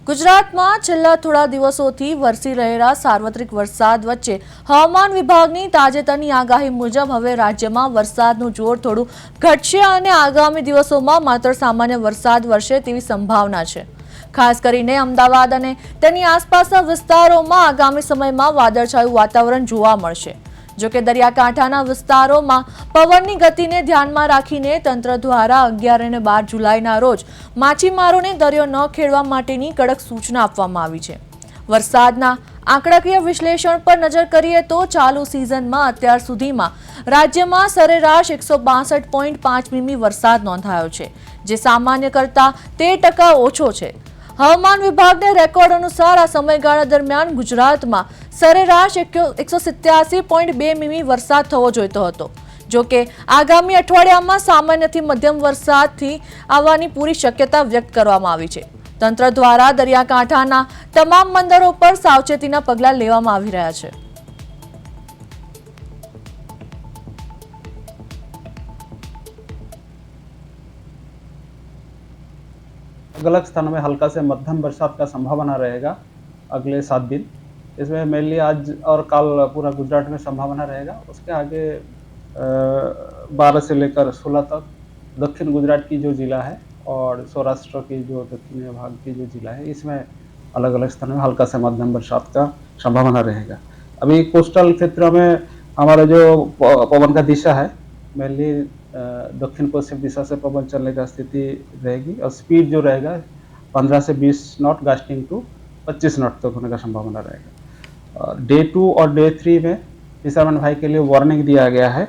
ગુજરાતમાં છેલ્લા થોડા દિવસોથી વરસી રહેલા સાર્વત્રિક વરસાદ વચ્ચે હવામાન વિભાગની તાજેતરની આગાહી મુજબ હવે રાજ્યમાં વરસાદનું જોર થોડું ઘટશે અને આગામી દિવસોમાં માત્ર સામાન્ય વરસાદ વરસે તેવી સંભાવના છે। ખાસ કરીને અમદાવાદ અને તેની આસપાસના વિસ્તારોમાં આગામી સમયમાં વાદળછાયું વાતાવરણ જોવા મળશે। જો કે દરિયાકાંઠાના વિસ્તારોમાં પવનની ગતિને ધ્યાનમાં રાખીને તંત્ર દ્વારા 11 અને 12 જુલાઈના રોજ માછીમારોને દરિયો ન ખેડવા માટેની કડક સૂચના આપવામાં આવી છે। વરસાદના આંકડાકીય વિશ્લેષણ પર નજર કરીએ તો ચાલુ સિઝનમાં અત્યાર સુધીમાં રાજ્યમાં સરેરાશ 162.5 મીમી વરસાદ નોંધાયો છે, જે સામાન્ય કરતાં 13% ઓછો છે। હવામાન વિભાગના રેકોર્ડ અનુસાર આ સમયગાળા દરમિયાન ગુજરાતમાં સરેરાશ 187.2 મીમી વરસાદ થવો જોઈતો હતો। જો કે આગામી અઠવાડિયામાં સામાન્યથી મધ્યમ વરસાદથી આવવાની પૂરી શક્યતા વ્યક્ત કરવામાં આવી છે। તંત્ર દ્વારા દરિયાકાંઠાના તમામ બંદરો પર સાવચેતીના પગલાં લેવામાં આવી રહ્યા છે। अलग अलग स्थानों में हल्का से मध्यम बरसात का संभावना रहेगा अगले 7 दिन। इसमें मेनली आज और कल पूरा गुजरात में संभावना रहेगा। उसके आगे 12 से लेकर 16 तक दक्षिण गुजरात की जो ज़िला है और सौराष्ट्र की जो दक्षिणी भाग की जो ज़िला है, इसमें अलग अलग स्थानों में हल्का से मध्यम बरसात का संभावना रहेगा। अभी कोस्टल क्षेत्र में हमारा जो पवन का दिशा है, मेनली दक्षिण पश्चिम दिशा से पवन चलने का स्थिति रहेगी और स्पीड जो रहेगा 15 से 20 नॉट गास्टिंग टू 25 नॉट तक होने का संभावना रहेगा। और डे 2 और डे 3 में फिशरमैन भाई के लिए वार्निंग दिया गया है